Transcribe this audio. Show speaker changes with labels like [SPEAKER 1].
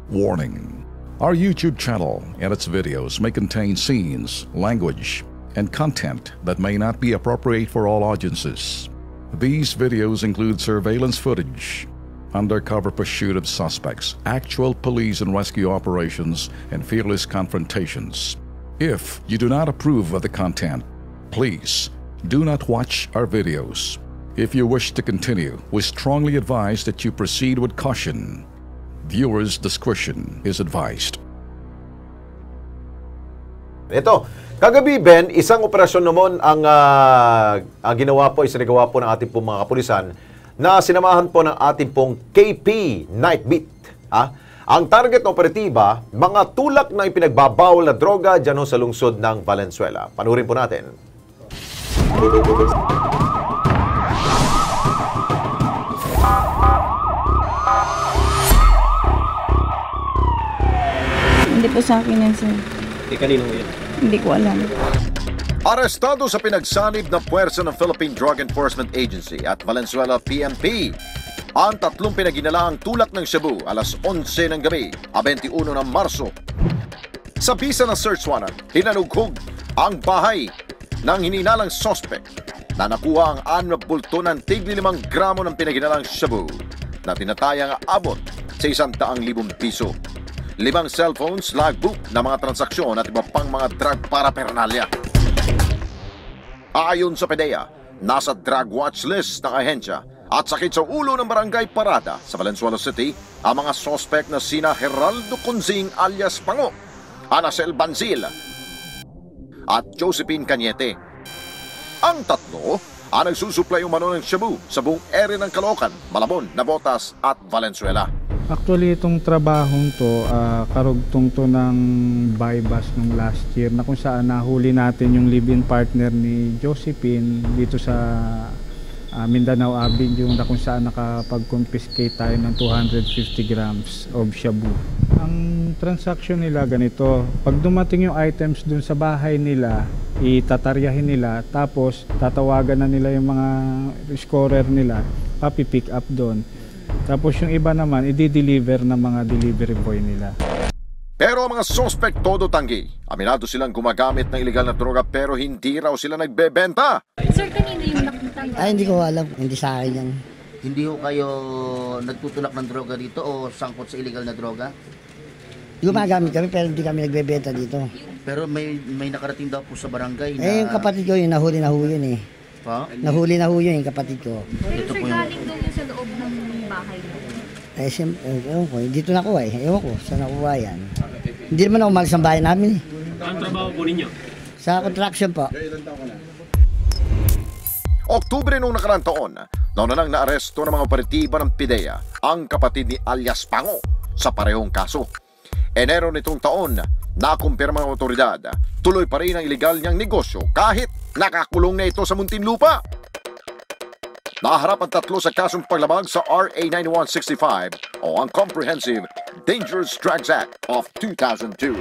[SPEAKER 1] Warning: our YouTube channel and its videos may contain scenes, language, and content that may not be appropriate for all audiences. These videos include surveillance footage, undercover pursuit of suspects, actual police and rescue operations, and fearless confrontations. If you do not approve of the content, please do not watch our videos. If you wish to continue, we strongly advise that you proceed with caution. Viewers' discretion is advised.
[SPEAKER 2] Ito, kagabi Ben, isang operasyon naman ang ginawa po, isinagawa po ng ating pong mga kapulisan na sinamahan po ng ating pong KP Night Beat. Ang target ng operatiba, mga tulak na ipinagbabawal na droga dyan sa lungsod ng Valenzuela. Panurin po natin.
[SPEAKER 3] Hindi po sa akin yan, sir.
[SPEAKER 4] Kanino yun?
[SPEAKER 3] Hindi ko alam.
[SPEAKER 5] Arestado sa pinagsanib ng puwersa ng Philippine Drug Enforcement Agency at Valenzuela PNP ang tatlong pinaginalaang tulak ng Cebu alas 11 ng gabi, 21 ng Marso. Sa bisa ng search warrant, hinanughog ang bahay ng hininalang suspect na nakuha ang 6 bulto ng tigli 5 gramo ng pinaginalang Cebu na tinatayang abot sa 100,000 piso. 5 cellphones, logbook na mga transaksyon at iba pang mga drug paraphernalia. Ayon sa PDEA, nasa drug watch list ng ahensya at sakit sa ulo ng barangay Parada sa Valenzuela City ang mga suspect na sina Geraldo Kunzing alias Pango, Anacel Banzil at Josephine Cañete. Ang tatlo ang nagsusuplay umano ng Cebu sa buong area ng Caloocan, Malabon, Navotas at Valenzuela.
[SPEAKER 6] Actually, itong trabahong to, karugtong to ng bypass nung last year na kung saan nahuli natin yung live-in partner ni Josephine dito sa Mindanao Avenue na kung saan nakapag-confiscate tayo ng 250 grams of shabu. Ang transaction nila ganito, pag dumating yung items dun sa bahay nila, itataryahin nila, tapos tatawagan na nila yung mga scorer nila, papi-pick up doon. Tapos yung iba naman, i-deliver ng mga delivery boy nila.
[SPEAKER 5] Pero ang mga suspect todo tanggi. Aminado silang gumagamit ng illegal na droga pero hindi raw sila nagbebenta.
[SPEAKER 7] Sir, kanino yung nakita?
[SPEAKER 8] Ay, hindi ko alam. Hindi sa akin yan.
[SPEAKER 9] Hindi ho kayo nagtutulak ng droga dito o sangkot sa illegal na droga?
[SPEAKER 8] Gumagamit kami pero hindi kami nagbebenta dito.
[SPEAKER 9] Pero may nakarating daw po sa barangay na...
[SPEAKER 8] Eh, yung kapatid ko yun, nahuli na ho yun eh.
[SPEAKER 9] Pa?
[SPEAKER 8] Nahuli na ho yun yung kapatid ko.
[SPEAKER 7] Pero sir, galing daw yun sa loob ng bahay mo.
[SPEAKER 8] Eh, siyempre, ewan ko, dito nakuha eh. Ewan ko, saan nakuha yan. Hindi naman ako umalis ng bahay namin eh.
[SPEAKER 4] Ang trabaho po ninyo?
[SPEAKER 8] Sa construction po.
[SPEAKER 5] Oktubre noong nakarang taon, noon na nang naaresto ng mga operatiba ng PDEA ang kapatid ni alias Pango sa parehong kaso. Enero nitong taon, nakumpirma ng otoridad, tuloy pa rin ang iligal niyang negosyo kahit nakakulong na ito sa Muntinlupa. Naharap ang tatlo sa kasong paglabag sa RA 9165 o ang Comprehensive Dangerous Drugs Act of 2002.